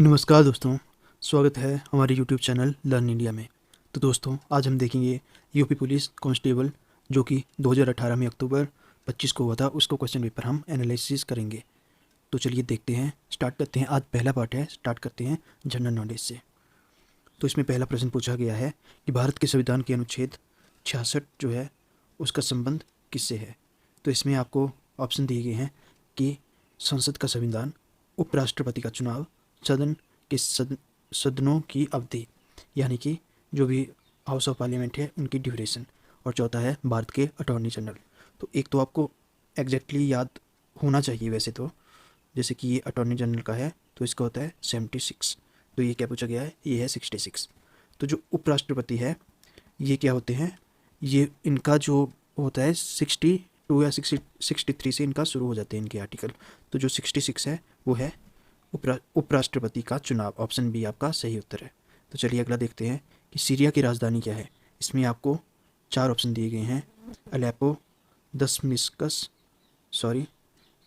नमस्कार दोस्तों, स्वागत है हमारे यूट्यूब चैनल लर्न इंडिया में। तो दोस्तों, आज हम देखेंगे यूपी पुलिस कांस्टेबल जो कि 2018 में अक्टूबर 25 को हुआ था, उसको क्वेश्चन पेपर हम एनालिसिस करेंगे। तो चलिए देखते हैं, स्टार्ट करते हैं। आज पहला पार्ट है, स्टार्ट करते हैं जनरल नॉलेज से। तो इसमें पहला प्रश्न पूछा गया है कि भारत के संविधान के अनुच्छेद 66 जो है उसका संबंध किससे है। तो इसमें आपको ऑप्शन दिए गए हैं कि संसद का संविधान, उपराष्ट्रपति का चुनाव, सदन के सदनों की अवधि यानी कि जो भी हाउस ऑफ पार्लियामेंट है उनकी ड्यूरेशन, और चौथा है भारत के अटॉर्नी जनरल। तो एक तो आपको एग्जैक्टली याद होना चाहिए वैसे तो, जैसे कि ये अटॉर्नी जनरल का है तो इसका होता है 76। तो ये क्या पूछा गया है, ये है 66। तो जो उपराष्ट्रपति है ये क्या होते हैं, ये इनका जो होता है 62 या 63 से इनका शुरू हो जाते हैं इनके आर्टिकल। तो जो 66 है वो है उपराष्ट्रपति का चुनाव। ऑप्शन बी आपका सही उत्तर है। तो चलिए अगला देखते हैं कि सीरिया की राजधानी क्या है। इसमें आपको 4 ऑप्शन दिए गए हैं, अलेप्पो,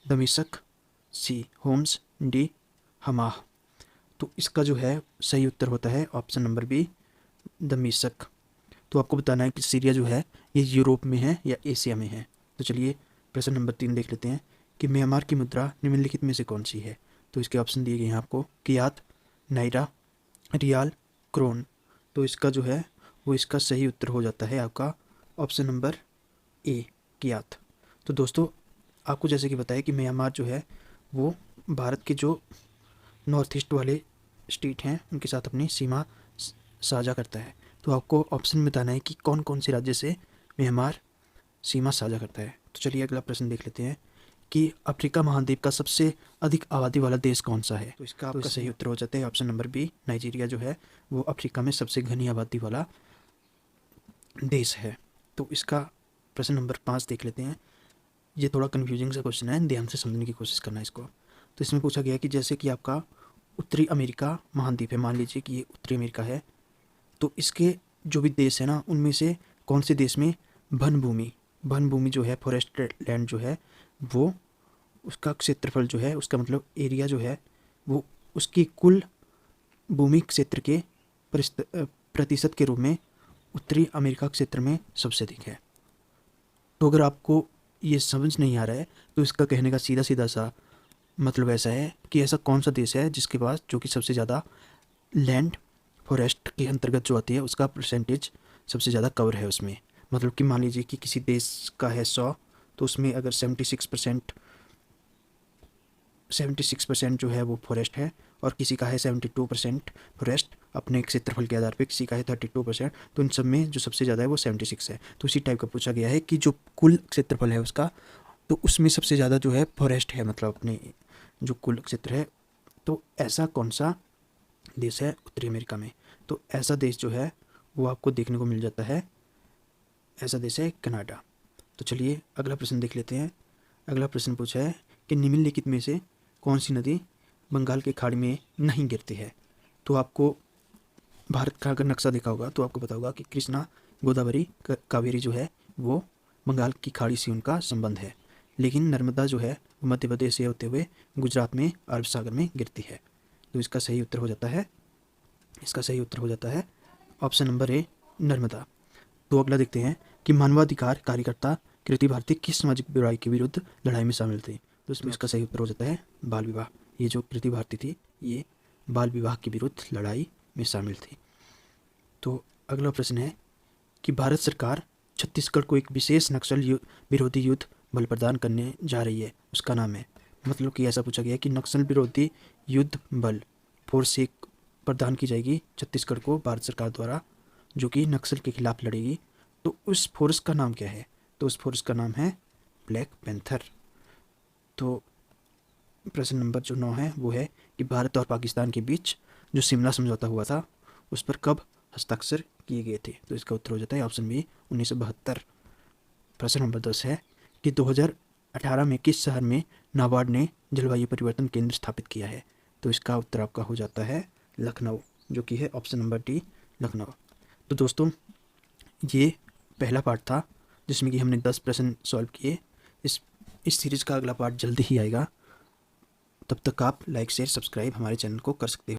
दमिश्क, सी होम्स, डी हमाह। तो इसका जो है सही उत्तर होता है ऑप्शन नंबर बी, दमिश्क। तो आपको बताना है कि सीरिया जो है ये यूरोप में है या एशिया में है। तो चलिए प्रश्न नंबर 3 देख लेते हैं कि म्यांमार की मुद्रा निम्नलिखित में से कौन सी है। तो इसके ऑप्शन दिए गए हैं आपको, कियात, नायरा, रियाल, क्रोन। तो इसका जो है वो इसका सही उत्तर हो जाता है आपका ऑप्शन नंबर ए, कियात। तो दोस्तों, आपको जैसे कि बताया कि म्यांमार जो है वो भारत के जो नॉर्थ ईस्ट वाले स्टेट हैं उनके साथ अपनी सीमा साझा करता है। तो आपको ऑप्शन में बताना है कि कौन कौन से राज्य से म्यांमार सीमा साझा करता है। तो चलिए अगला प्रश्न देख लेते हैं कि अफ्रीका महाद्वीप का सबसे अधिक आबादी वाला देश कौन सा है। तो इसका आपका सही उत्तर हो जाता है ऑप्शन नंबर बी, नाइजीरिया जो है वो अफ्रीका में सबसे घनी आबादी वाला देश है। तो इसका प्रश्न नंबर 5 देख लेते हैं। ये थोड़ा कन्फ्यूजिंग सा क्वेश्चन है, ध्यान से समझने की कोशिश करना इसको। तो इसमें पूछा गया कि जैसे कि आपका उत्तरी अमेरिका महाद्वीप है, मान लीजिए कि ये उत्तरी अमेरिका है, तो इसके जो भी देश है ना उनमें से कौन से देश में वन भूमि जो है, फॉरेस्ट लैंड जो है वो उसका क्षेत्रफल जो है, उसका मतलब एरिया जो है वो उसकी कुल भूमि क्षेत्र के प्रतिशत के रूप में उत्तरी अमेरिका क्षेत्र में सबसे अधिक है। तो अगर आपको ये समझ नहीं आ रहा है तो इसका कहने का सीधा सीधा सा मतलब ऐसा है कि ऐसा कौन सा देश है जिसके पास जो कि सबसे ज़्यादा लैंड फॉरेस्ट के अंतर्गत जो आती है उसका परसेंटेज सबसे ज़्यादा कवर है उसमें। मतलब कि मान लीजिए कि किसी देश का है 100, तो उसमें अगर 76% जो है वो फॉरेस्ट है, और किसी का है 72% फॉरेस्ट अपने क्षेत्रफल के आधार पे, किसी का है 32%, तो इन सब में जो सबसे ज़्यादा है वो 76 है। तो इसी टाइप का पूछा गया है कि जो कुल क्षेत्रफल है उसका, तो उसमें सबसे ज़्यादा जो है फॉरेस्ट है, मतलब अपने जो कुल क्षेत्र है। तो ऐसा कौन सा देश है उत्तरी अमेरिका में। तो ऐसा देश जो है वो आपको देखने को मिल जाता है, ऐसा देश है कनाडा। तो चलिए अगला प्रश्न देख लेते हैं। अगला प्रश्न पूछा है कि निम्नलिखित में से कौन सी नदी बंगाल की खाड़ी में नहीं गिरती है। तो आपको भारत का अगर नक्शा देखा होगा तो आपको पता होगा कि कृष्णा, गोदावरी, कावेरी जो है वो बंगाल की खाड़ी से उनका संबंध है, लेकिन नर्मदा जो है वो मध्य प्रदेश से होते हुए गुजरात में अरब सागर में गिरती है। तो इसका सही उत्तर हो जाता है ऑप्शन नंबर ए, नर्मदा। तो अगला देखते हैं कि मानवाधिकार कार्यकर्ता कृति भारती किस सामाजिक बुराई के विरुद्ध लड़ाई में शामिल थी। तो इसमें इसका सही उत्तर हो जाता है बाल विवाह। ये जो कृति भारती थी ये बाल विवाह के विरुद्ध लड़ाई में शामिल थी। तो अगला प्रश्न है कि भारत सरकार छत्तीसगढ़ को एक विशेष नक्सल विरोधी युद्ध बल प्रदान करने जा रही है, उसका नाम है। मतलब कि ऐसा पूछा गया कि नक्सल विरोधी युद्ध बल फोर्स एक प्रदान की जाएगी छत्तीसगढ़ को भारत सरकार द्वारा, जो कि नक्सल के खिलाफ लड़ेगी। तो उस फोर्स का नाम क्या है। तो उस फोर्स का नाम है ब्लैक पैंथर। तो प्रश्न नंबर जो 9 है वो है कि भारत और पाकिस्तान के बीच जो शिमला समझौता हुआ था उस पर कब हस्ताक्षर किए गए थे। तो इसका उत्तर हो जाता है ऑप्शन बी, 1972। प्रश्न नंबर 10 है कि 2018 में किस शहर में नाबार्ड ने जलवायु परिवर्तन केंद्र स्थापित किया है। तो इसका उत्तर आपका हो जाता है लखनऊ, जो कि है ऑप्शन नंबर डी, लखनऊ। तो दोस्तों, ये पहला पार्ट था जिसमें कि हमने 10 प्रश्न सॉल्व किए। इस सीरीज़ का अगला पार्ट जल्दी ही आएगा। तब तक आप लाइक शेयर सब्सक्राइब हमारे चैनल को कर सकते हो।